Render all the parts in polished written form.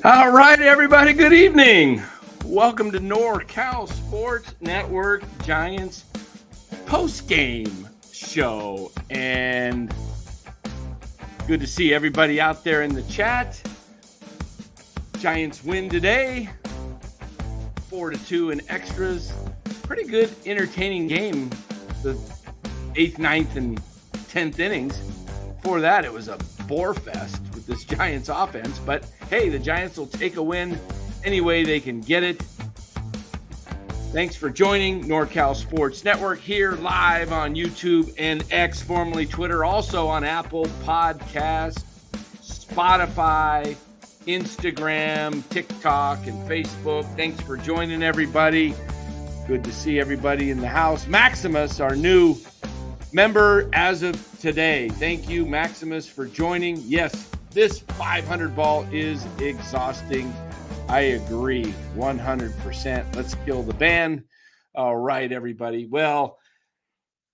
All right, everybody, good evening. Welcome to NorCal Sports Network Giants Postgame Show. And good to see everybody out there in the chat. Giants win today, 4-2 in extras. Pretty good, entertaining game, the 8th, 9th, and 10th innings. Before that, it was a bore fest with this Giants offense. But hey, the Giants will take a win any way they can get it. Thanks for joining NorCal Sports Network here live on YouTube and X, formerly Twitter, also on Apple Podcasts, Spotify, Instagram, TikTok, and Facebook. Thanks for joining, everybody. Good to see everybody in the house. Maximus, our new member as of today. Thank you, Maximus, for joining. Yes, this 500 ball is exhausting. I agree 100%. Let's kill the band. All right, everybody. Well,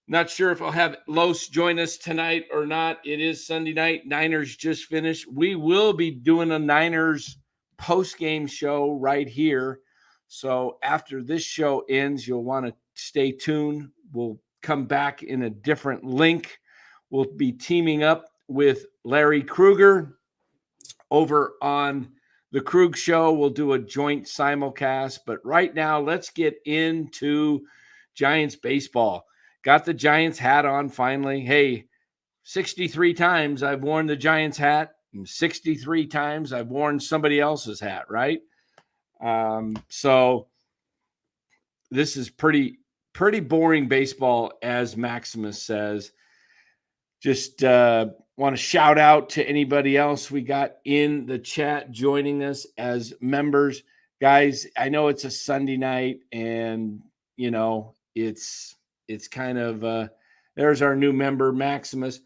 not sure if I'll have Los join us tonight or not. It is Sunday night. Niners just finished. We will be doing a Niners post-game show right here. So after this show ends, you'll want to stay tuned. We'll come back in a different link. We'll be teaming up with Larry Kruger over on the Krug Show. We'll do a joint simulcast. But right now, let's get into Giants baseball. Got the Giants hat on finally. Hey, 63 times I've worn the Giants hat, and 63 times I've worn somebody else's hat, right? So this is pretty boring baseball, as Maximus says. Just want to shout out to anybody else we got in the chat joining us as members. Guys, I know it's a Sunday night, and, you know, it's kind of there's our new member, Maximus.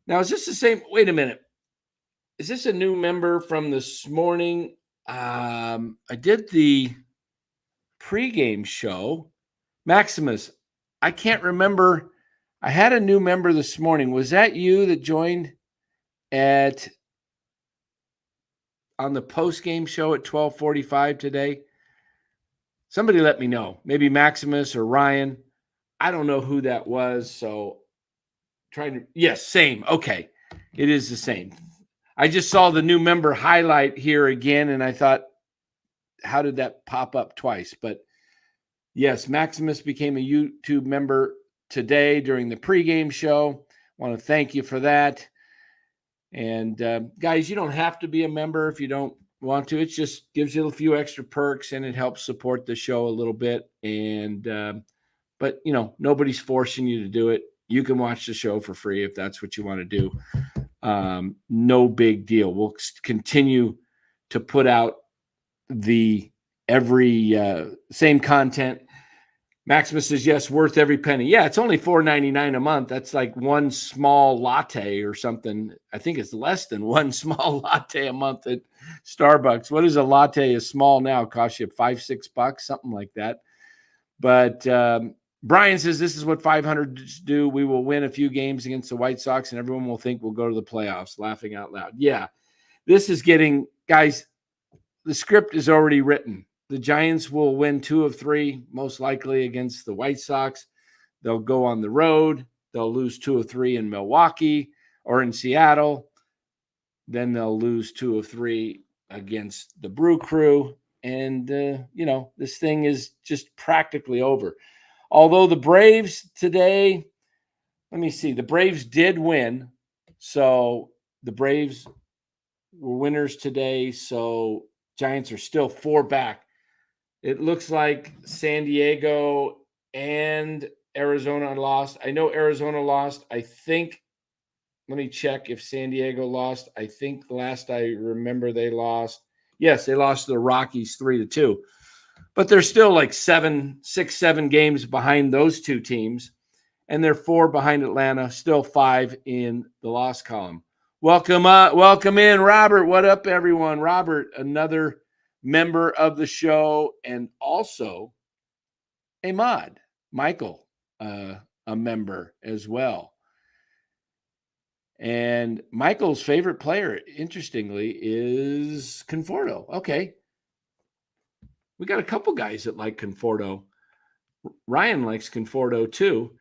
Now, is this the same? Wait a minute. Is this a new member from this morning? I did the pregame show. Maximus, I can't remember. I had a new member this morning. Was that you that joined on the postgame show at 12:45 today? Somebody let me know. Maybe Maximus or Ryan. I don't know who that was. So yes, same. Okay. It is the same. I just saw the new member highlight here again, and I thought, how did that pop up twice? But yes, Maximus became a YouTube member today during the pregame show. I want to thank you for that. And guys, you don't have to be a member if you don't want to. It just gives you a few extra perks, and it helps support the show a little bit. And but, you know, nobody's forcing you to do it. You can watch the show for free if that's what you want to do. No big deal. We'll continue to put out the every same content. Maximus says, yes, worth every penny. Yeah, it's only $4.99 a month. That's like one small latte or something. I think it's less than one small latte a month at Starbucks. What is a latte? Is small now? Costs you $5-6, something like that. But Brian says, this is what 500s do. We will win a few games against the White Sox, and everyone will think we'll go to the playoffs, laughing out loud. Yeah, this is getting, guys, the script is already written. The Giants will win 2 of 3, most likely against the White Sox. They'll go on the road. They'll lose 2 of 3 in Milwaukee or in Seattle. Then they'll lose 2 of 3 against the Brew Crew. And, you know, this thing is just practically over. Although the Braves today, let me see, the Braves did win. So the Braves were winners today. So Giants are still 4 back. It looks like San Diego and Arizona lost. I know Arizona lost. I think, let me check if San Diego lost. I think the last I remember they lost. Yes, they lost to the Rockies 3-2. But they're still like 7 games behind those two teams. And they're 4 behind Atlanta, still 5 in the loss column. Welcome in, Robert. What up, everyone? Robert, another member of the show, and also a mod. Michael, a member as well. And Michael's favorite player, interestingly, is Conforto. Okay. We got a couple guys that like Conforto. Ryan likes Conforto too.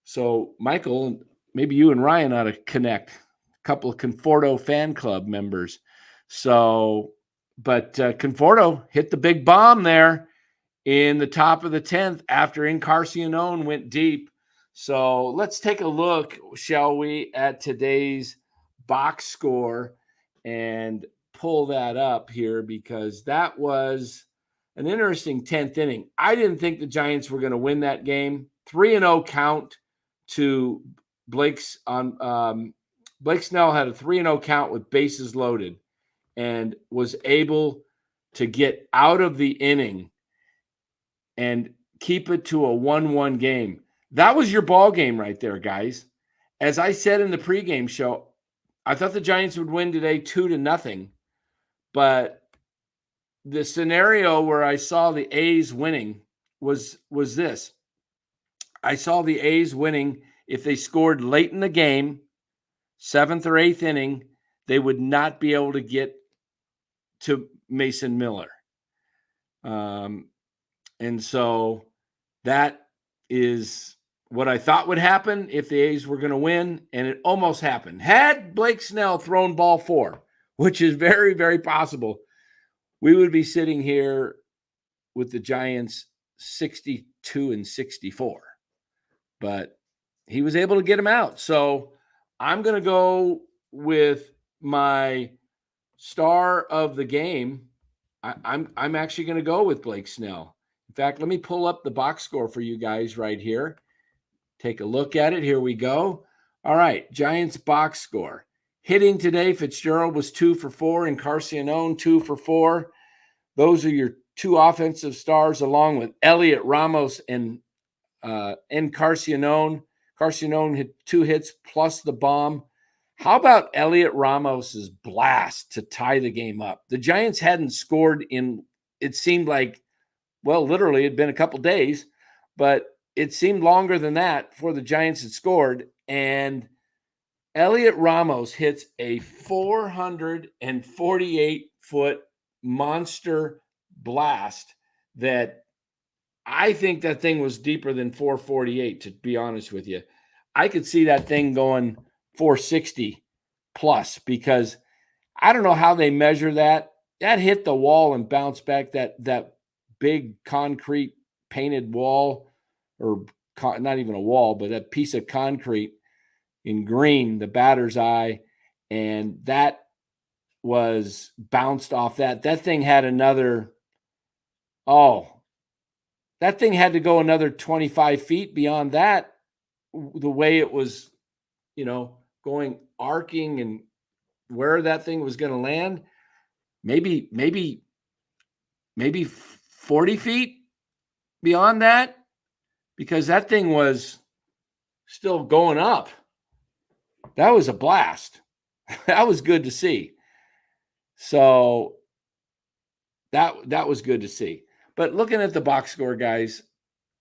So, Michael, maybe you and Ryan ought to connect. A couple of Conforto fan club members. So, but Conforto hit the big bomb there in the top of the 10th after Encarnacion went deep. So let's take a look, shall we, at today's box score and pull that up here, because that was an interesting 10th inning. I didn't think the Giants were going to win that game. 3-0 count to Blake's on Blake Snell had a 3-0 count with bases loaded and was able to get out of the inning and keep it to a 1-1 game. That was your ball game right there, guys. As I said in the pregame show, I thought the Giants would win today 2-0, but the scenario where I saw the A's winning was this. I saw the A's winning if they scored late in the game, 7th or 8th inning, they would not be able to get to Mason Miller. And so that is what I thought would happen if the A's were going to win, and it almost happened. Had Blake Snell thrown ball 4, which is very, very possible, we would be sitting here with the Giants 62-64. But he was able to get him out. So I'm going to go with my star of the game. I'm actually going to go with Blake Snell. In fact, let me pull up the box score for you guys right here. Take a look at it. Here we go. All right, Giants box score. Hitting today, Fitzgerald was 2 for 4, Encarnacion 2 for 4. Those are your two offensive stars, along with Elliot Ramos and Encarnacion. Encarnacion hit 2 hits plus the bomb. How about Elliot Ramos's blast to tie the game up? The Giants hadn't scored in, it seemed like, well, literally it had been a couple days, but it seemed longer than that before the Giants had scored. And Elliot Ramos hits a 448-foot monster blast that I think that thing was deeper than 448, to be honest with you. I could see that thing going 460 plus, because I don't know how they measure that. That hit the wall and bounced back, that big concrete painted wall, or not even a wall, but that piece of concrete in green, the batter's eye, and that was bounced off that. That thing had another, that thing had to go another 25 feet beyond that, the way it was, going arcing, and where that thing was going to land, maybe 40 feet beyond that, because that thing was still going up. That was a blast. That was good to see. So that was good to see. But looking at the box score, guys,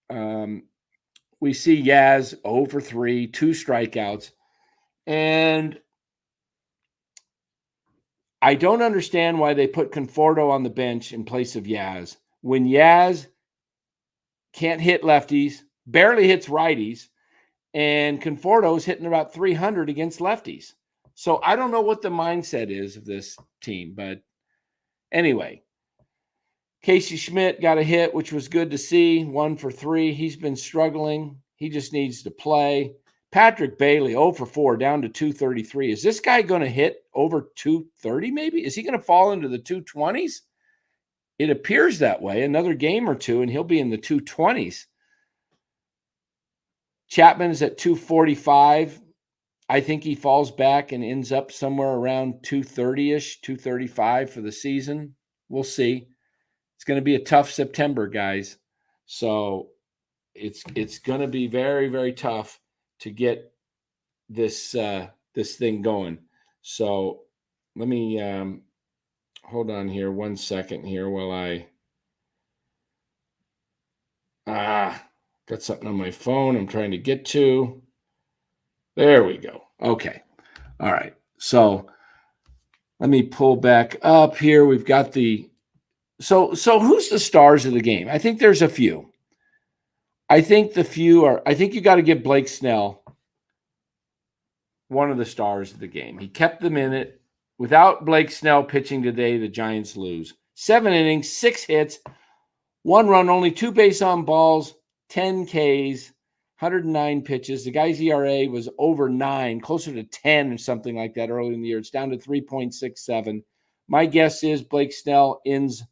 we see Yaz 0 for 3, 2 strikeouts. And I don't understand why they put Conforto on the bench in place of Yaz, when Yaz can't hit lefties, barely hits righties, and Conforto is hitting about 300 against lefties. So I don't know what the mindset is of this team. But anyway, Casey Schmidt got a hit, which was good to see, 1 for 3. He's been struggling. He just needs to play. Patrick Bailey, 0 for 4, down to 233. Is this guy going to hit over 230 maybe? Is he going to fall into the 220s? It appears that way. Another game or two, and he'll be in the 220s. Chapman is at 245. I think he falls back and ends up somewhere around 230-ish, 235 for the season. We'll see. It's going to be a tough September, guys. So it's going to be very, very tough to get this thing going. So let me hold on here 1 second here while I got something on my phone I'm trying to get to. There we go. Okay. All right. So let me pull back up here. We've got the so who's the stars of the game? I think there's a few. I think you got to give Blake Snell one of the stars of the game. He kept them in it. Without Blake Snell pitching today, the Giants lose. 7 innings, 6 hits, 1 run, only 2 base on balls, 10 Ks, 109 pitches. The guy's ERA was over 9, closer to 10 or something like that early in the year. It's down to 3.67. My guess is Blake Snell ends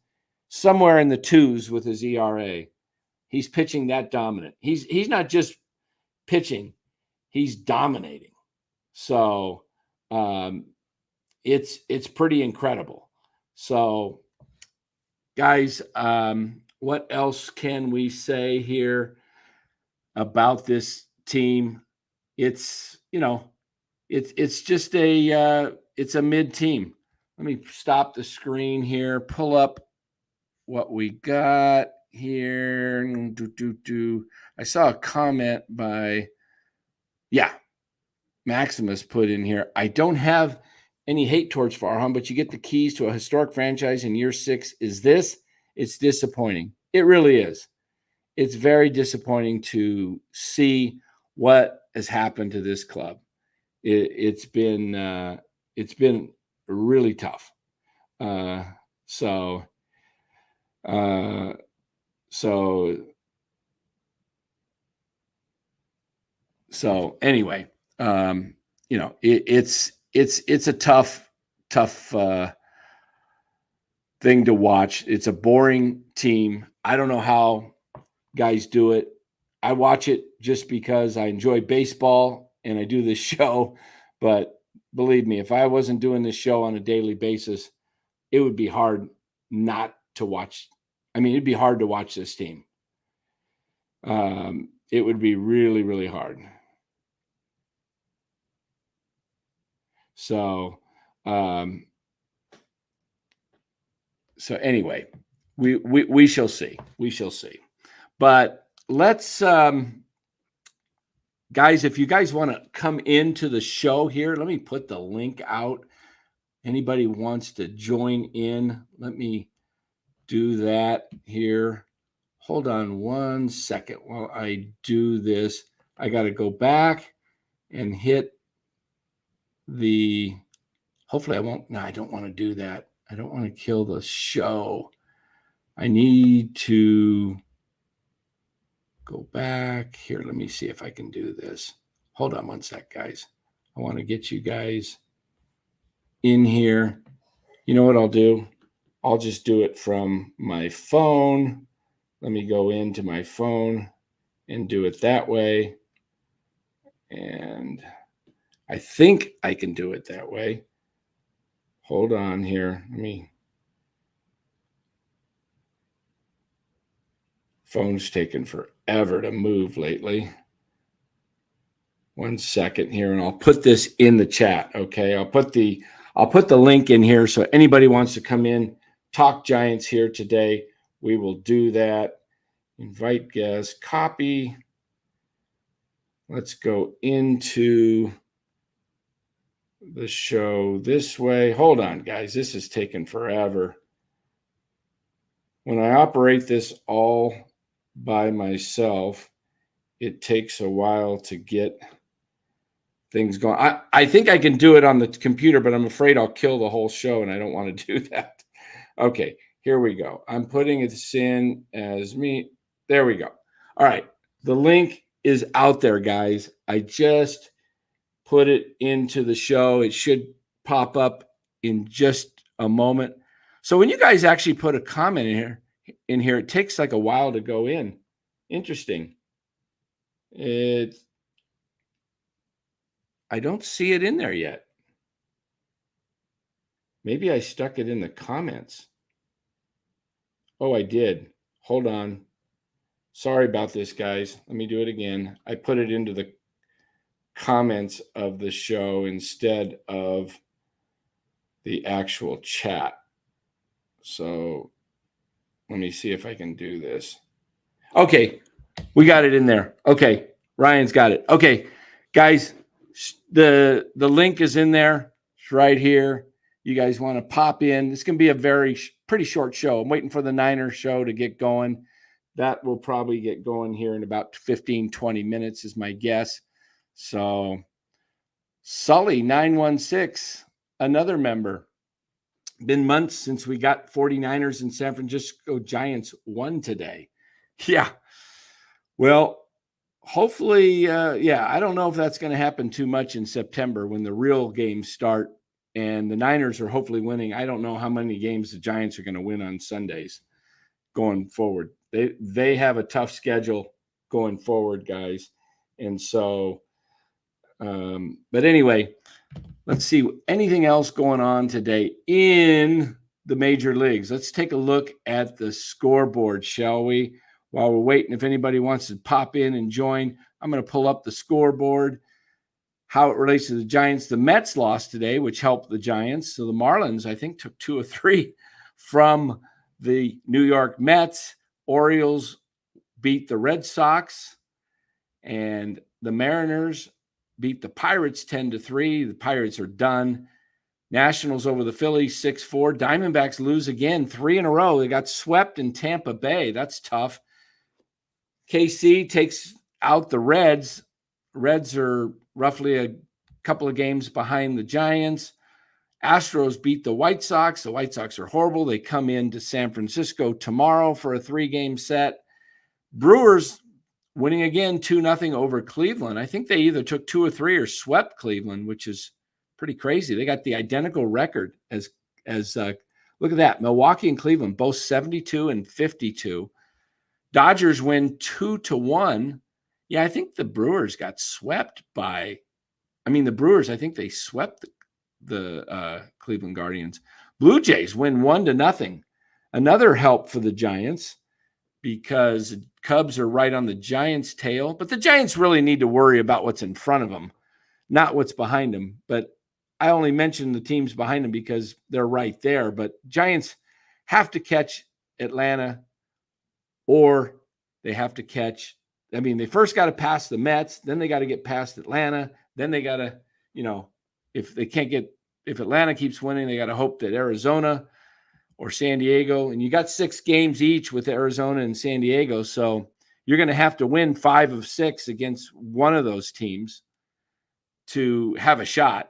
somewhere in the 2s with his ERA. He's pitching that dominant. He's not just pitching, he's dominating. So it's pretty incredible. So guys, what else can we say here about this team? It's it's just it's a mid team. Let me stop the screen here, pull up what we got here. I saw a comment by Maximus put in here. I don't have any hate towards Farhan, but you get the keys to a historic franchise in year 6. It's disappointing. It really is. It's very disappointing to see what has happened to this club. It's been really tough. So anyway, it's a tough thing to watch. It's a boring team. I don't know how guys do it. I watch it just because I enjoy baseball and I do this show. But believe me, if I wasn't doing this show on a daily basis, it would be hard not to watch. I mean, it'd be hard to watch this team. It would be really, really hard. So anyway, we shall see. We shall see. But let's guys, if you guys want to come into the show here, let me put the link out. Anybody wants to join in, let me do that here. Hold on one second while I do this. I got to go back and hit the, hopefully I won't, no, I don't want to do that. I don't want to kill the show. I need to go back here. Let me see if I can do this. Hold on one sec, guys. I want to get you guys in here. You know what I'll do? I'll just do it from my phone. Let me go into my phone and do it that way. And I think I can do it that way. Hold on here. Phone's taken forever to move lately. 1 second here, and I'll put this in the chat. Okay, I'll put the link in here, so anybody wants to come in, talk Giants here today, we will do that. Invite guests, copy. Let's go into the show this way. Hold on, guys. This is taking forever. When I operate this all by myself, it takes a while to get things going. I think I can do it on the computer, but I'm afraid I'll kill the whole show, and I don't want to do that. Okay, here we go. I'm putting it in as me. There we go. All right. The link is out there, guys. I just put it into the show. It should pop up in just a moment. So when you guys actually put a comment in here, it takes like a while to go in. Interesting. I don't see it in there yet. Maybe I stuck it in the comments. Oh, I did. Hold on. Sorry about this, guys. Let me do it again. I put it into the comments of the show instead of the actual chat. So let me see if I can do this. Okay, we got it in there. Okay, Ryan's got it. Okay, guys, The link is in there. It's right here. You guys want to pop in. It's going to be a pretty short show. I'm waiting for the Niners show to get going. That will probably get going here in about 15, 20 minutes is my guess. So Sully 916, another member. Been months since we got 49ers and San Francisco Giants won today. Yeah. Well, hopefully, I don't know if that's going to happen too much in September when the real games start and the Niners are hopefully winning. I don't know how many games the Giants are going to win on Sundays going forward. They have a tough schedule going forward, guys. And so, but anyway, let's see anything else going on today in the major leagues. Let's take a look at the scoreboard, shall we? While we're waiting, if anybody wants to pop in and join, I'm going to pull up the scoreboard, how it relates to the Giants. The Mets lost today, which helped the Giants. So the Marlins, I think, took 2 or 3 from the New York Mets. Orioles beat the Red Sox, and the Mariners beat the Pirates 10-3. The Pirates are done. Nationals over the Phillies 6-4. Diamondbacks lose again, 3 in a row. They got swept in Tampa Bay. That's tough. KC takes out the Reds. Reds are roughly a couple of games behind the Giants. Astros beat the White Sox. The White Sox are horrible. They come into San Francisco tomorrow for a 3-game set. Brewers winning again 2-0 over Cleveland. I think they either took 2 or 3 or swept Cleveland, which is pretty crazy. They got the identical record as look at that. Milwaukee and Cleveland, both 72 and 52. Dodgers win 2-1. Yeah, I think the Brewers got swept by, the Brewers, I think they swept the Cleveland Guardians. Blue Jays win 1-0. Another help for the Giants because Cubs are right on the Giants' tail. But the Giants really need to worry about what's in front of them, not what's behind them. But I only mentioned the teams behind them because they're right there. But Giants have to catch Atlanta, or they have to catch, they first got to pass the Mets, then they got to get past Atlanta, then they got to, if Atlanta keeps winning, they got to hope that Arizona or San Diego, and you got 6 games each with Arizona and San Diego, so you're going to have to win 5 of 6 against one of those teams to have a shot.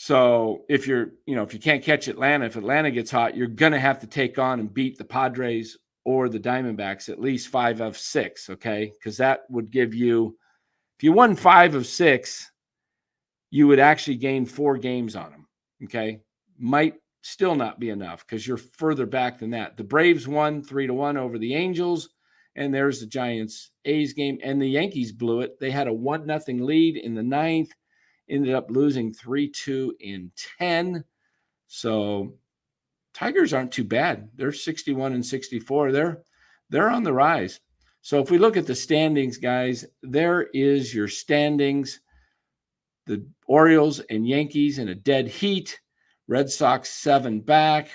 So if you can't catch Atlanta, if Atlanta gets hot, you're going to have to take on and beat the Padres or the Diamondbacks at least 5 of 6, okay? Because that would give you, if you won 5 of 6, you would actually gain 4 games on them, okay? Might still not be enough because you're further back than that. The Braves won 3-1 over the Angels, and there's the Giants-A's game, and the Yankees blew it. They had a 1-0 lead in the 9th. Ended up losing 3-2 in 10. So Tigers aren't too bad. They're 61 and 64. They're on the rise. So if we look at the standings, guys, there is your standings. The Orioles and Yankees in a dead heat. Red Sox 7 back.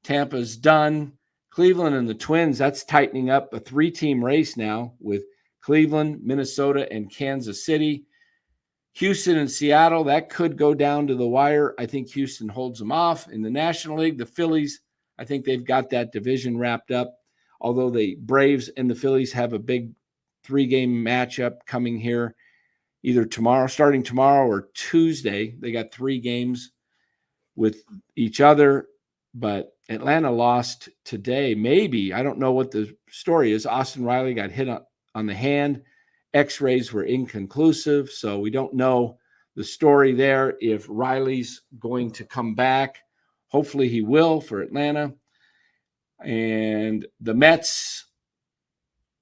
Tampa's done. Cleveland and the Twins, that's tightening up a 3-team race now with Cleveland, Minnesota, and Kansas City. Houston and Seattle, that could go down to the wire. I think Houston holds them off. In the National League, the Phillies, I think they've got that division wrapped up. Although the Braves and the Phillies have a big 3-game matchup coming here either starting tomorrow or Tuesday. They got 3 games with each other, but Atlanta lost today. Maybe, I don't know what the story is. Austin Riley got hit on the hand. X-rays were inconclusive, so we don't know the story there if Riley's going to come back. Hopefully he will for Atlanta. And the Mets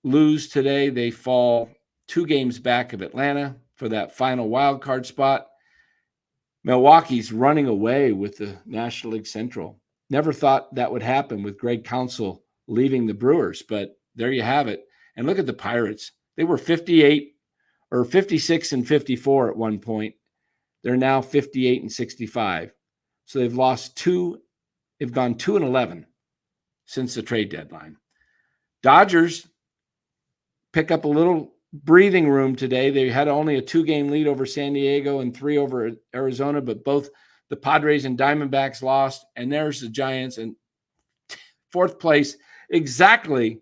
lose today. They fall 2 games back of Atlanta for that final wild card spot. Milwaukee's running away with the National League Central. Never thought that would happen with Greg Counsell leaving the Brewers, but there you have it. And look at the Pirates. They were 56 and 54 at one point. They're now 58 and 65. So they've lost 2. They've gone 2-11 since the trade deadline. Dodgers pick up a little breathing room today. They had only a 2-game lead over San Diego and 3 over Arizona, but both the Padres and Diamondbacks lost. And there's the Giants in 4th place, exactly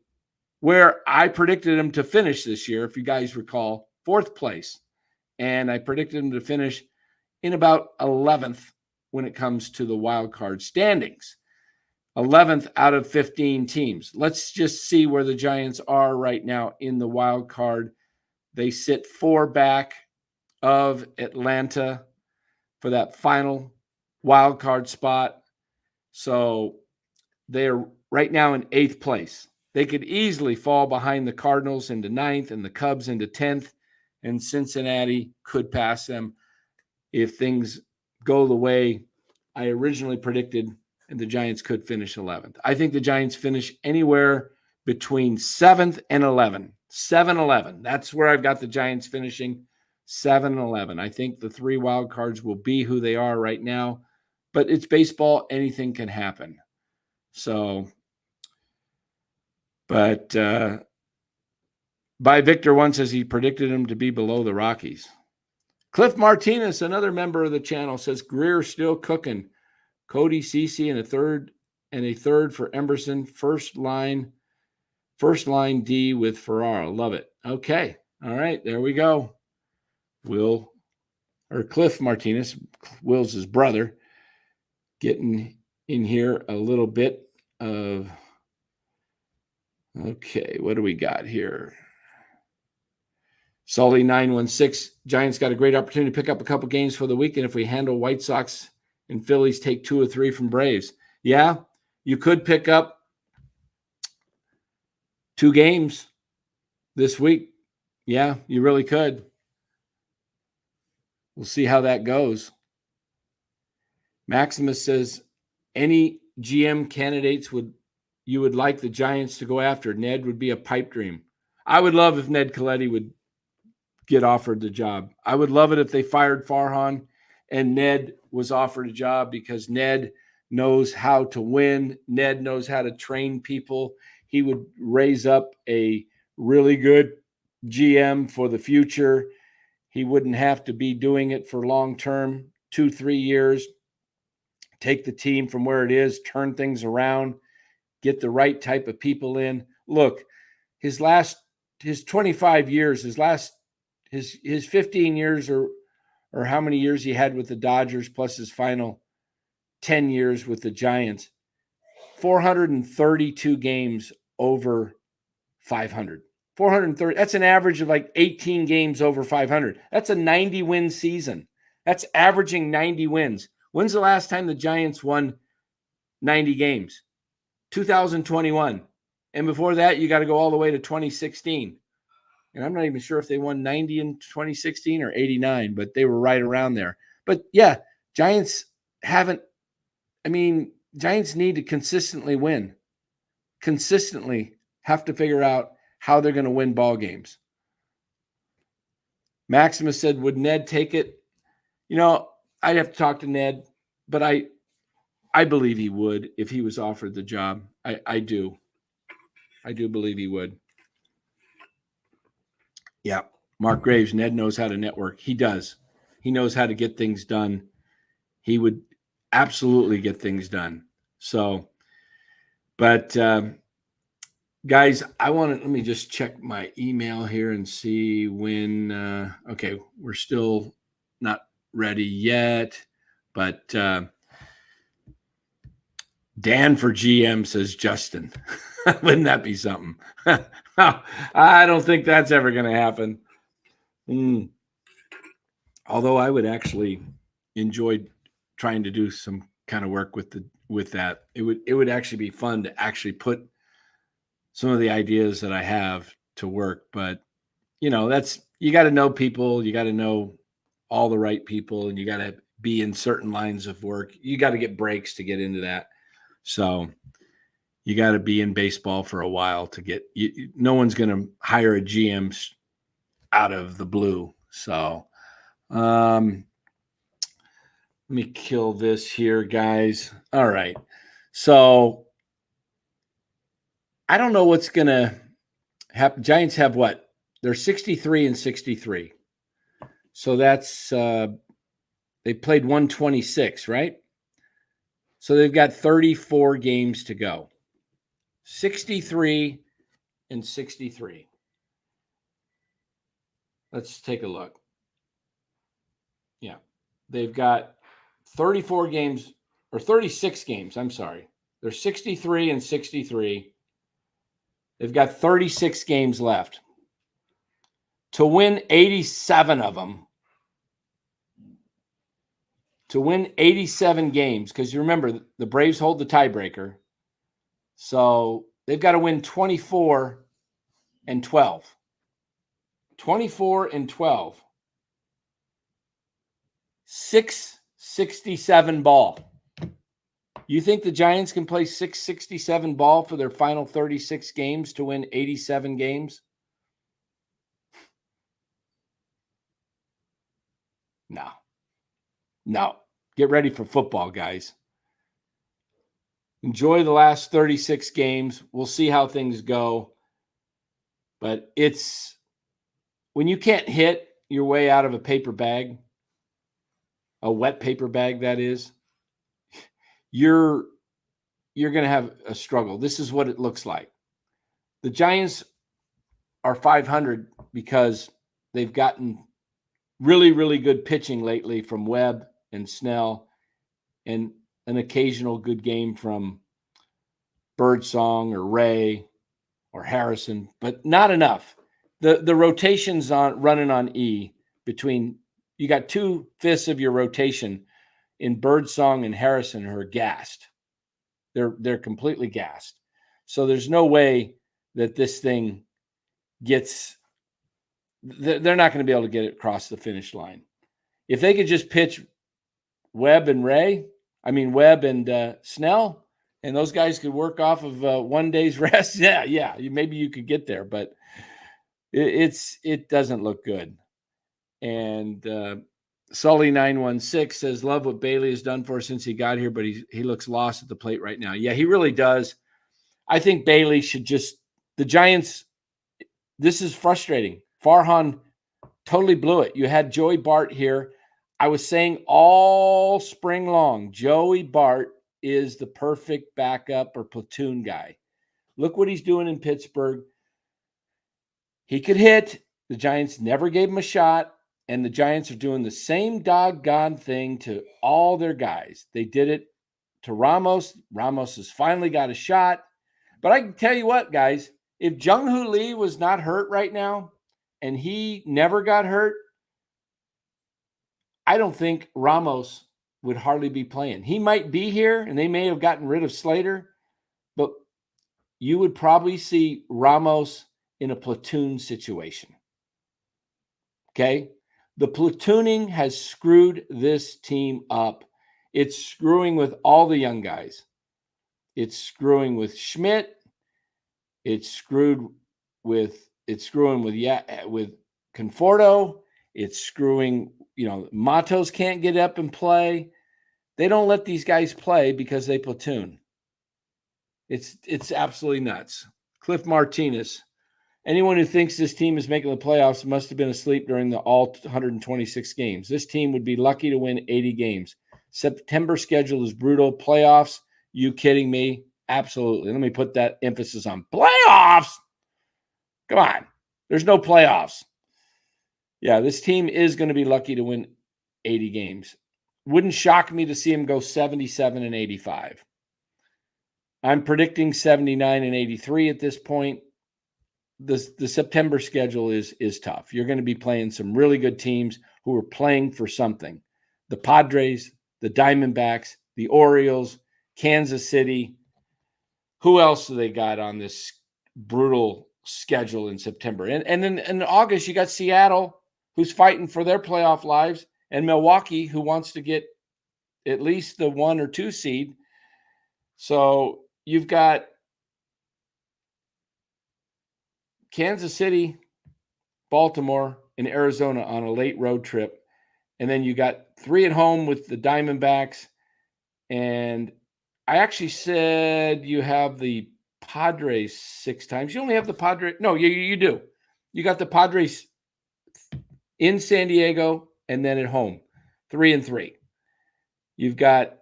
where I predicted them to finish this year. If you guys recall, 4th place. And I predicted them to finish in about 11th when it comes to the wild card standings. 11th out of 15 teams. Let's just see where the Giants are right now in the wild card. They sit 4 back of Atlanta for that final wild card spot. So they're right now in 8th place. They could easily fall behind the Cardinals into 9th and the Cubs into 10th, and Cincinnati could pass them if things go the way I originally predicted, and the Giants could finish 11th. I think the Giants finish anywhere between 7th and 11. 7-11. That's where I've got the Giants finishing, 7-11. I think the 3 wild cards will be who they are right now, but it's baseball. Anything can happen. So, but by Victor one says he predicted him to be below the Rockies. Cliff Martinez, another member of the channel, says Greer still cooking. Cody Cece and a third for Emerson. First line D with Ferrara. Love it. Okay. All right. There we go. Cliff Martinez, Will's his brother, getting in here a little bit of. Okay. What do we got here? Sully 916. Giants got a great opportunity to pick up a couple games for the weekend if we handle White Sox and Phillies take 2 or 3 from Braves. Yeah, you could pick up 2 games this week. Yeah, you really could. We'll see how that goes. Maximus says, any GM candidates you would like the Giants to go after? Ned would be a pipe dream. I would love if Ned Colletti would get offered the job. I would love it if they fired Farhan and Ned was offered a job, because Ned knows how to win. Ned knows how to train people. He would raise up a really good GM for the future. He wouldn't have to be doing it for long term, 2-3 years. Take the team from where it is, turn things around, get the right type of people in. Look, his 25 years, his 15 years or how many years he had with the Dodgers plus his final 10 years with the Giants, 432 games over 500. 430. That's an average of like 18 games over 500. That's a 90-win season. That's averaging 90 wins. When's the last time the Giants won 90 games? 2021. And before that, you got to go all the way to 2016. And I'm not even sure if they won 90 in 2016 or 89, but they were right around there. But yeah, Giants need to consistently win. Consistently have to figure out how they're going to win ball games. Maximus said, would Ned take it? I'd have to talk to Ned, but I believe he would if he was offered the job. I do. I do believe he would. Yeah. Mark Graves, Ned knows how to network. He does. He knows how to get things done. He would absolutely get things done. So, but guys, let me just check my email here and see when, okay, we're still not ready yet, but Dan for GM, says Justin. Wouldn't that be something? I don't think that's ever going to happen. Although I would actually enjoy trying to do some kind of work with that. It would actually be fun to actually put some of the ideas that I have to work. But you got to know people, you got to know all the right people, and you got to be in certain lines of work. You got to get breaks to get into that. So you got to be in baseball for a while to get. No one's going to hire a GM out of the blue. So let me kill this here, guys. All right. So I don't know what's going to happen. Giants have what? They're 63 and 63. So that's they played 126, right? So they've got 34 games to go. 63 and 63. Let's take a look. Yeah. They've got 34 games or 36 games. I'm sorry. They're 63 and 63. They've got 36 games left. To win 87 of them, to win 87 games, because you remember the Braves hold the tiebreaker. So they've got to win 24 and 12. 24 and 12. 667 ball. You think the Giants can play 667 ball for their final 36 games to win 87 games? No. No. Get ready for football, guys. Enjoy the last 36 games. We'll see how things go. But it's when you can't hit your way out of a paper bag, a wet paper bag, that is, you're going to have a struggle. This is what it looks like. The Giants are 500 because they've gotten really, really good pitching lately from Webb and Snell, and an occasional good game from Birdsong or Ray or Harrison, but not enough. The rotations running on E between, you got 2/5 of your rotation in Birdsong and Harrison who are gassed. They're completely gassed. So there's no way that this thing gets, they're not going to be able to get it across the finish line. If they could just pitch Webb and Snell, and those guys could work off of 1 day's rest, maybe you could get there, but it doesn't look good. And Sully 916 says, love what Bailey has done for us since he got here, but he looks lost at the plate right now. Yeah, he really does. I think Bailey should the Giants, this is frustrating. Farhan totally blew it. You had Joey Bart here. I was saying all spring long, Joey Bart is the perfect backup or platoon guy. Look what he's doing in Pittsburgh. He could hit. The Giants never gave him a shot, and the Giants are doing the same doggone thing to all their guys. They did it to Ramos. Ramos has finally got a shot. But I can tell you what, guys, if Jung-Hoo Lee was not hurt right now, and he never got hurt, I don't think Ramos would hardly be playing. He might be here, and they may have gotten rid of Slater, but you would probably see Ramos in a platoon situation. Okay? The platooning has screwed this team up. It's screwing with all the young guys. It's screwing with Schmidt. It's screwing with Conforto. It's screwing, Matos can't get up and play. They don't let these guys play because they platoon. It's absolutely nuts. Cliff Martinez. Anyone who thinks this team is making the playoffs must have been asleep during the all 126 games. This team would be lucky to win 80 games. September schedule is brutal. Playoffs? You kidding me? Absolutely. Let me put that emphasis on playoffs. Come on. There's no playoffs. Yeah, this team is going to be lucky to win 80 games. Wouldn't shock me to see him go 77 and 85. I'm predicting 79 and 83 at this point. The September schedule is tough. You're going to be playing some really good teams who are playing for something. The Padres, the Diamondbacks, the Orioles, Kansas City. Who else do they got on this brutal schedule in September? And then in August, you got Seattle, who's fighting for their playoff lives, and Milwaukee, who wants to get at least the 1 or 2 seed. So you've got Kansas City, Baltimore, and Arizona on a late road trip. And then you got 3 at home with the Diamondbacks. And I actually said you have the Padres 6 times. You only have the Padres. No, you do. You got the Padres in San Diego and then at home, 3-3. You've got,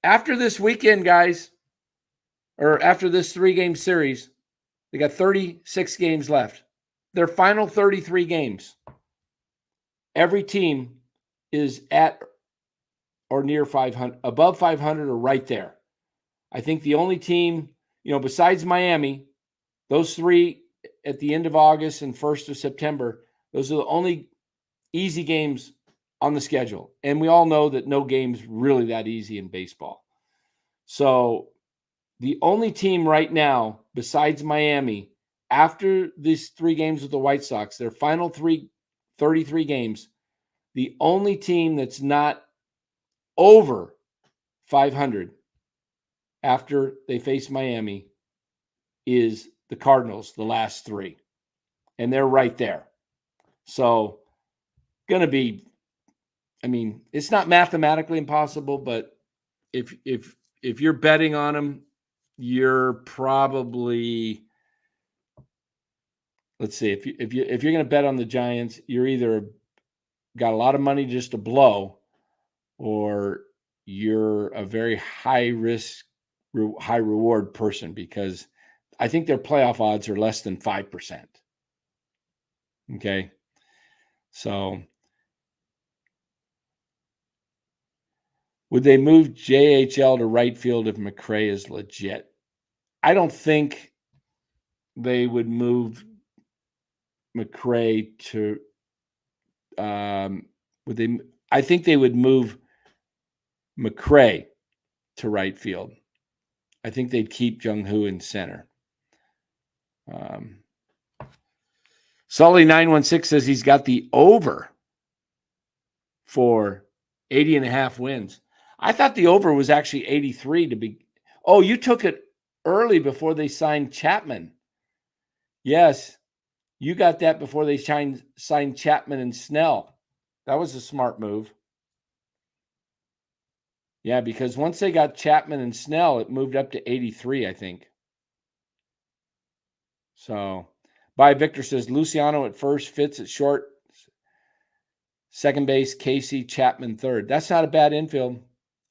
after this weekend, guys, or after this 3-game series, they got 36 games left. Their final 33 games. Every team is at or near 500, above 500 or right there. I think the only team, besides Miami, those three at the end of August and 1st of September, those are the only easy games on the schedule. And we all know that no game's really that easy in baseball. So the only team right now, besides Miami, after these 3 games with the White Sox, their final 33 games, the only team that's not over 500 after they face Miami is the Cardinals, the last 3. And they're right there. So going to be, it's not mathematically impossible, but if you're betting on them, you're probably, let's see, if you're going to bet on the Giants, you're either got a lot of money just to blow, or you're a very high risk, high reward person, because I think their playoff odds are less than 5%. Okay. So would they move JHL to right field if McRae is legit? I don't think they would move McRae to, I think they would move McRae to right field. I think they'd keep Jung-Hoo in center. Sully916 says he's got the over for 80.5 wins. I thought the over was actually 83 to be. Oh, you took it early before they signed Chapman. Yes, you got that before they signed Chapman and Snell. That was a smart move. Yeah, because once they got Chapman and Snell, it moved up to 83, I think. So, Victor says Luciano at first, Fitz at short, second base, Casey, Chapman third. That's not a bad infield.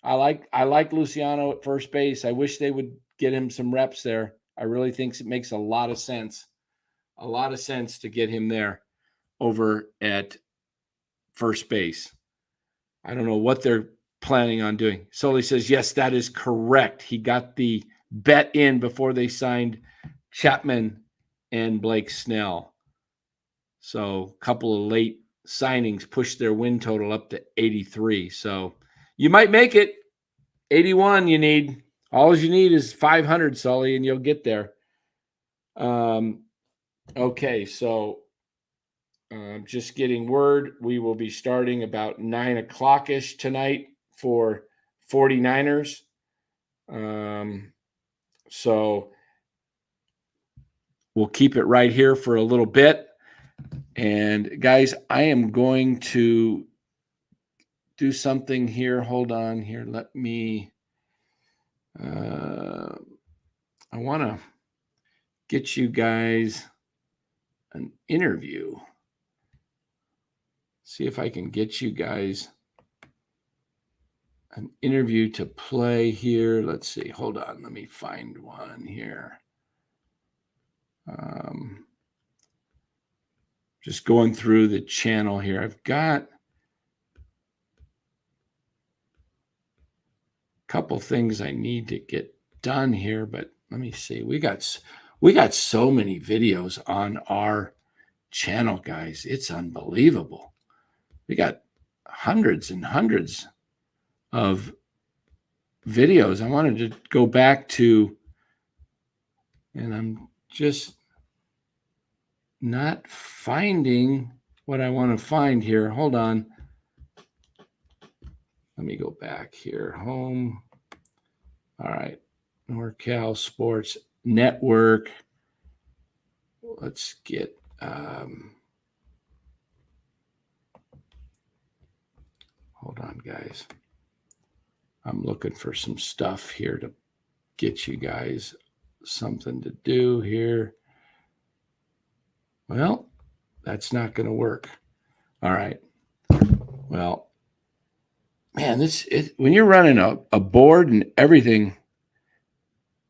I like Luciano at first base. I wish they would get him some reps there. I really think it makes a lot of sense. A lot of sense to get him there over at first base. I don't know what they're planning on doing. Sully says, yes, that is correct. He got the bet in before they signed Chapman and Blake Snell. So a couple of late signings pushed their win total up to 83. So you might make it. 81 you need. All you need is 500, Sully, and you'll get there. Okay, so just getting word. We will be starting about 9 o'clock-ish tonight for 49ers. So we'll keep it right here for a little bit. And guys, I am going to do something here. Hold on here. Let me, I want to get you guys an interview. See if I can get you guys an interview to play here. Let's see. Hold on. Let me find one here. Just going through the channel here. I've got a couple things I need to get done here, but let me see. We got so many videos on our channel, guys. It's unbelievable. We got hundreds and hundreds of videos. I wanted to go back to, and I'm just not finding what I want to find here. Hold on. Let me go back here. Home. All right. NorCal Sports Network. Let's get hold on, guys. I'm looking for some stuff here to get you guys something to do here. Well, that's not going to work. All right. Well, man, when you're running a board and everything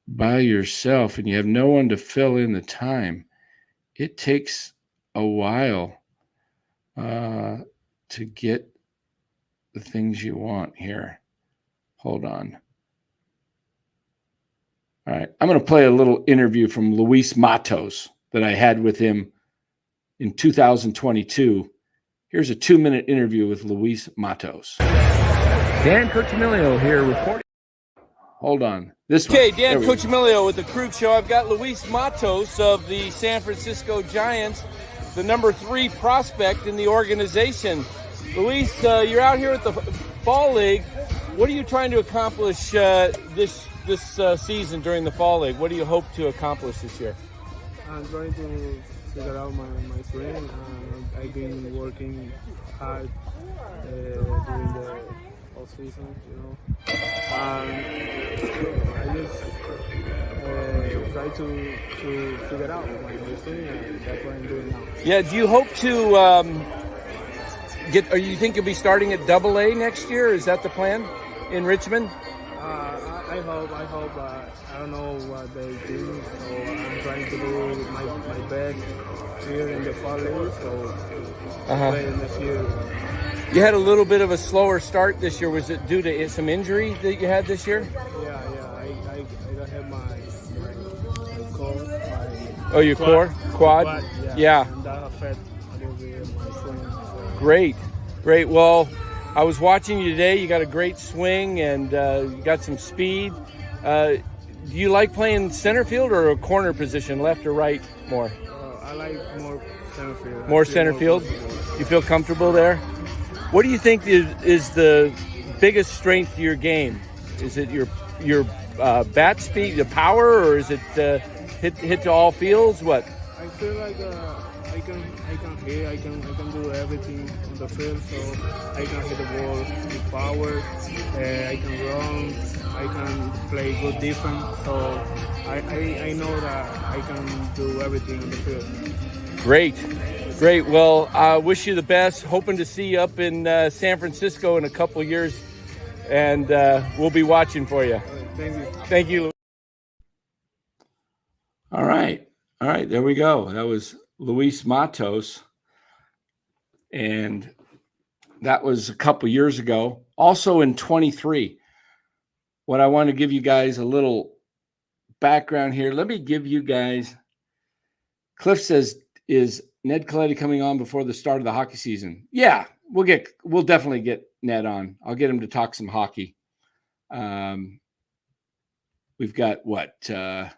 by yourself and you have no one to fill in the time, it takes a while to get the things you want here. Hold on. All right. I'm going to play a little interview from Luis Matos that I had with him in 2022. Here's a 2-minute interview with Luis Matos. Dan Cochimilio here reporting. Hold on. Okay, Dan Cochimilio with the Krug Show. I've got Luis Matos of the San Francisco Giants, the number 3 prospect in the organization. Luis, you're out here at the Fall League. What are you trying to accomplish this season during the Fall League? What do you hope to accomplish this year? I'm trying to figure out my swing. I've been working hard during the off season, I just try to figure out my swing, and that's what I'm doing now. Yeah, do you hope to or you think you'll be starting at AA next year? Is that the plan in Richmond? I hope. I don't know what they do, so I'm trying to do my best here in the Fall League, so play next year. You had a little bit of a slower start this year. Was it due to some injury that you had this year? Yeah. I don't have my core. Oh, your quad? Yeah. And that affected a little bit my swing. So. Great. Well, I was watching you today. You got a great swing and you got some speed. Do you like playing center field or a corner position, left or right more? I like more center field. More center field? You feel comfortable there? What do you think is the biggest strength to your game? Is it your bat speed, the power, or is it hit to all fields? What? I feel like I can hit. I can do everything on the field. So I can hit the ball with power. I can run. I can play good defense. So I know that I can do everything on the field. Great. Well, I wish you the best. Hoping to see you up in San Francisco in a couple of years, and we'll be watching for you. Thank you. All right. There we go. That was Luis Matos, and that was a couple years ago. Also in 23. What I want to give you guys a little background here. Let me give you guys. Cliff says, "Is Ned Colletti coming on before the start of the hockey season?" Yeah, we'll definitely get Ned on. I'll get him to talk some hockey. We've got a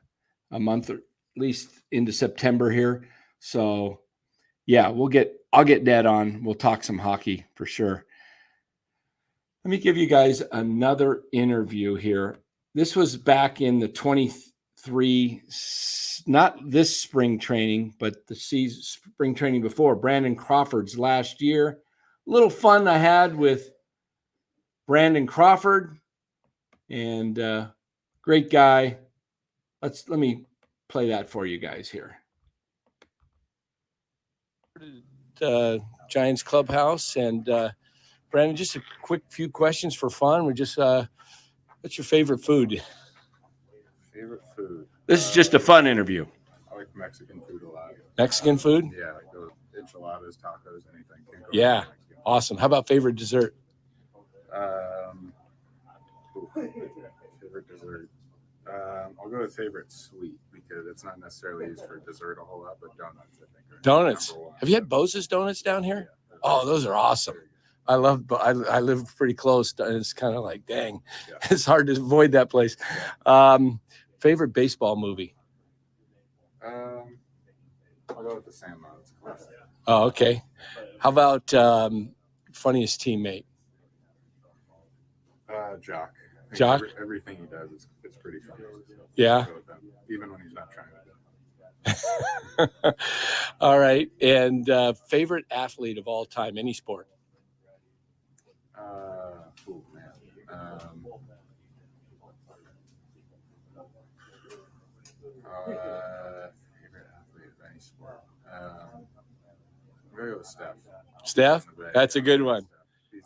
month or at least into September here. So yeah, I'll get Ned on. We'll talk some hockey for sure. Let me give you guys another interview here. This was back in the 23, not this spring training, but the spring training before, Brandon Crawford's last year. A little fun I had with Brandon Crawford, and great guy. Let me play that for you guys here. Giants clubhouse, and Brandon, just a quick few questions for fun. We just what's your favorite food? Favorite food? This is just a fun interview. I like Mexican food a lot. Mexican food? Yeah, like those enchiladas, tacos, anything. Yeah, awesome. How about favorite dessert? Favorite dessert. I'll go with favorite sweet because it's not necessarily used for dessert a whole lot, but donuts, I think. Donuts. Have you had Boza's donuts down here? Yeah, oh, those are awesome. I live pretty close, and it's kind of like, dang, it's hard to avoid that place. Favorite baseball movie? I'll go with The Sandlot. It's classic. Oh, okay. How about funniest teammate? Jock. Jock? Everything he does is pretty funny. Yeah. Even when he's not trying to do it. All right. And favorite athlete of all time, any sport? Man. Favorite athlete of any sport. I'm going to go with Steph. Steph? That's a good one. He's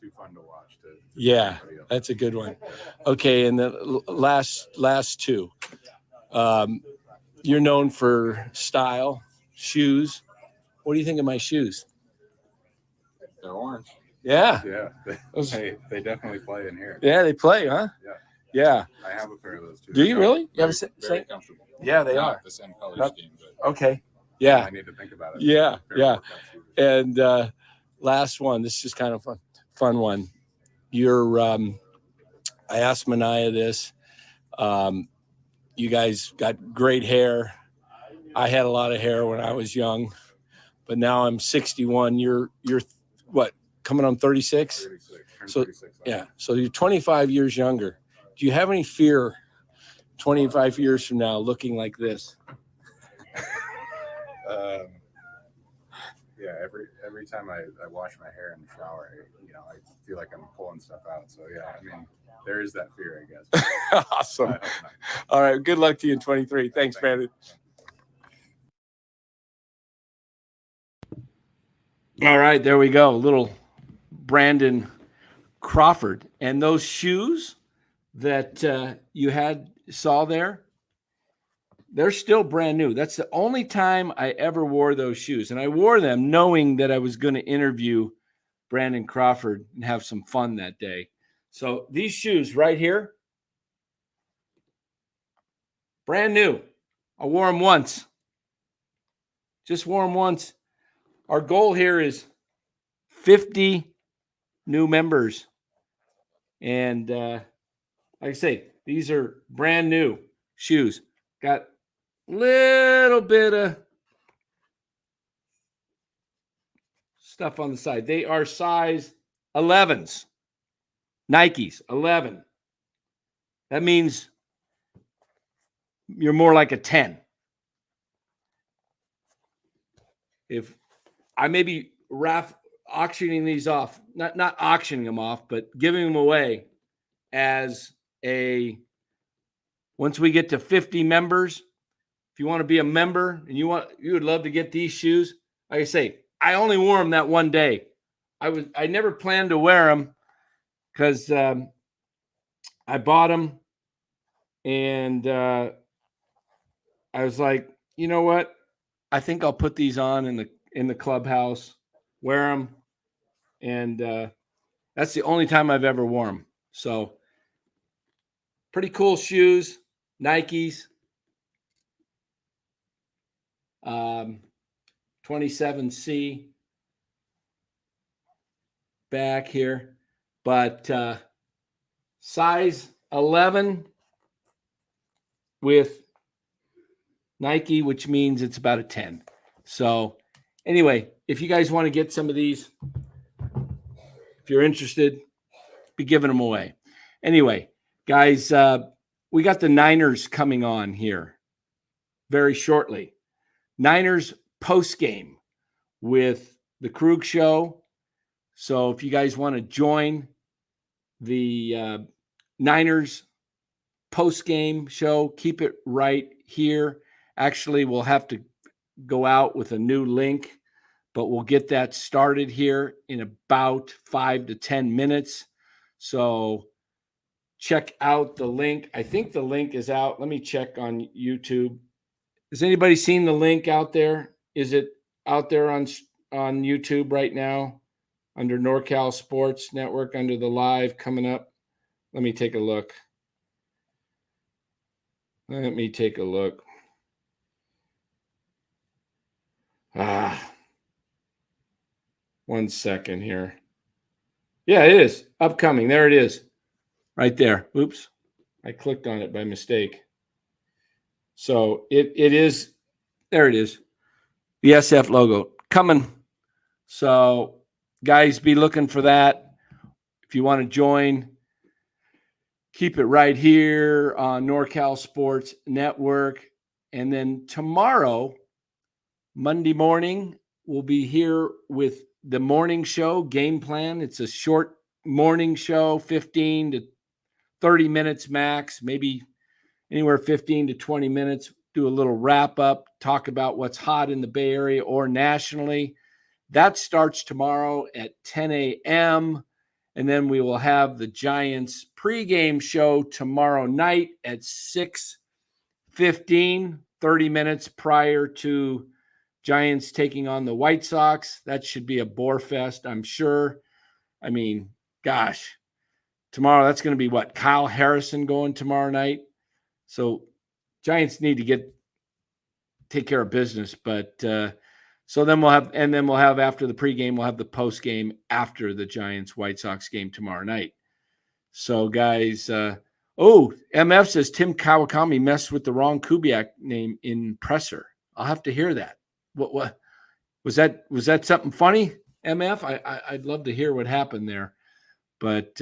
too fun to watch. Yeah, that's a good one. Okay, and the last two. You're known for style, shoes. What do you think of my shoes? They're orange. Yeah. Yeah. They definitely play in here. Yeah, they play, huh? Yeah. Yeah. I have a pair of those too. Do you really? You have very comfortable. Yeah, they Not are. the same color scheme, but Okay. Yeah. I need to think about it. Yeah. Yeah. And And last one. This is kind of fun one. You're. I asked Mania this. You guys got great hair. I had a lot of hair when I was young, but now I'm 61. You're what? Coming on 36. 36. So 36. yeah. So you're 25 years younger. Do you have any fear 25 years from now looking like this? Yeah, every time I wash my hair in the shower, I feel like I'm pulling stuff out. So yeah, I mean, there is that fear, I guess. Awesome. I hope not. All right. Good luck to you in 23. Thanks, Brandon. All right, there we go. Little Brandon Crawford. And those shoes that you saw there, they're still brand new. That's the only time I ever wore those shoes. And I wore them knowing that I was going to interview Brandon Crawford and have some fun that day. So these shoes right here, brand new. I wore them once. Just wore them once. Our goal here is 50 new members. And like I say, these are brand new shoes. Got a little bit of stuff on the side. They are size 11s. Nikes, 11. That means you're more like a 10. If I may be auctioning these off, not auctioning them off, but giving them away as once we get to 50 members, if you want to be a member and you would love to get these shoes, like I say, I only wore them that one day. I never planned to wear them because I bought them and I was like, you know what? I think I'll put these on in the clubhouse, wear them, and that's the only time I've ever worn them. So pretty cool shoes, Nikes, 27C back here, but size 11 with Nike, which means it's about a 10. So anyway, if you guys want to get some of these, if you're interested, be giving them away. Anyway, guys, we got the Niners coming on here very shortly. Niners postgame with the Krug Show. So if you guys want to join the Niners postgame show, keep it right here. Actually, we'll have to go out with a new link, but we'll get that started here in about 5 to 10 minutes. So check out the link. I think the link is out. Let me check on YouTube. Has anybody seen the link out there? Is it out there on YouTube right now under NorCal Sports Network under the live coming up? Let me take a look. One second here. Yeah, it is upcoming. There it is right there. Oops. I clicked on it by mistake. So it is, there it is. The SF logo coming. So guys, be looking for that. If you want to join, keep it right here on NorCal Sports Network. And then tomorrow, Monday morning, we'll be here with the morning show game plan. It's a short morning show, 15 to 30 minutes max, maybe anywhere 15 to 20 minutes. do a little wrap up, talk about what's hot in the Bay Area or nationally. That starts tomorrow at 10 a.m. And then we will have the Giants pregame show tomorrow night at 6:15, 30 minutes prior to Giants taking on the White Sox. That should be a bore fest, I'm sure. I mean, gosh, tomorrow that's going to be what? Kyle Harrison going tomorrow night. So Giants need to take care of business. But so then we'll have after the pregame, we'll have the postgame after the Giants White Sox game tomorrow night. So guys, MF says Tim Kawakami messed with the wrong Kubiak name in presser. I'll have to hear that. What was that? Was that something funny, MF? I'd love to hear what happened there. But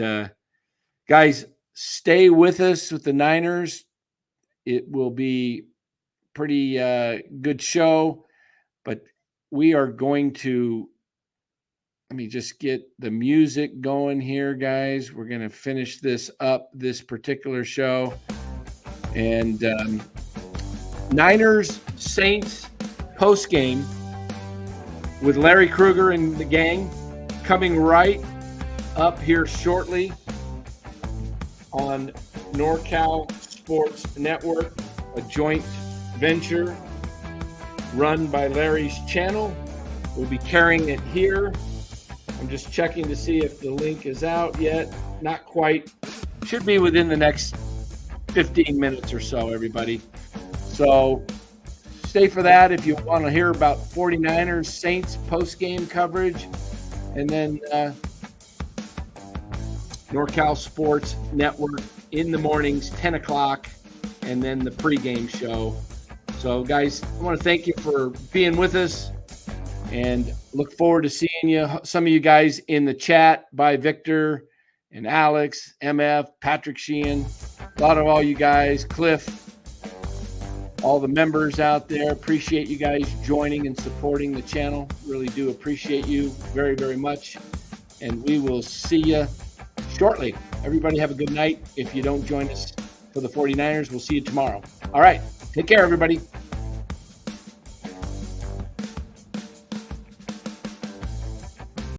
guys, stay with us with the Niners. It will be pretty good show, but we are going to, let me just get the music going here, guys. We're going to finish this particular show. And Niners Saints post game with Larry Krueger and the gang coming right up here shortly on NorCal Sports Network, a joint venture run by Larry's channel. We'll be carrying it here. I'm just checking to see if the link is out yet. Not quite. Should be within the next 15 minutes or so, everybody. So stay for that if you want to hear about 49ers Saints post-game coverage. And then NorCal Sports Network in the mornings, 10 o'clock, and then the pregame show. So, guys, I want to thank you for being with us and look forward to seeing you. Some of you guys in the chat, by Victor and Alex, MF, Patrick Sheehan, a lot of all you guys, Cliff, all the members out there. Appreciate you guys joining and supporting the channel. Really do appreciate you very, very much. And we will see you shortly. Everybody have a good night. If you don't join us for the 49ers, we'll see you tomorrow. All right. Take care, everybody.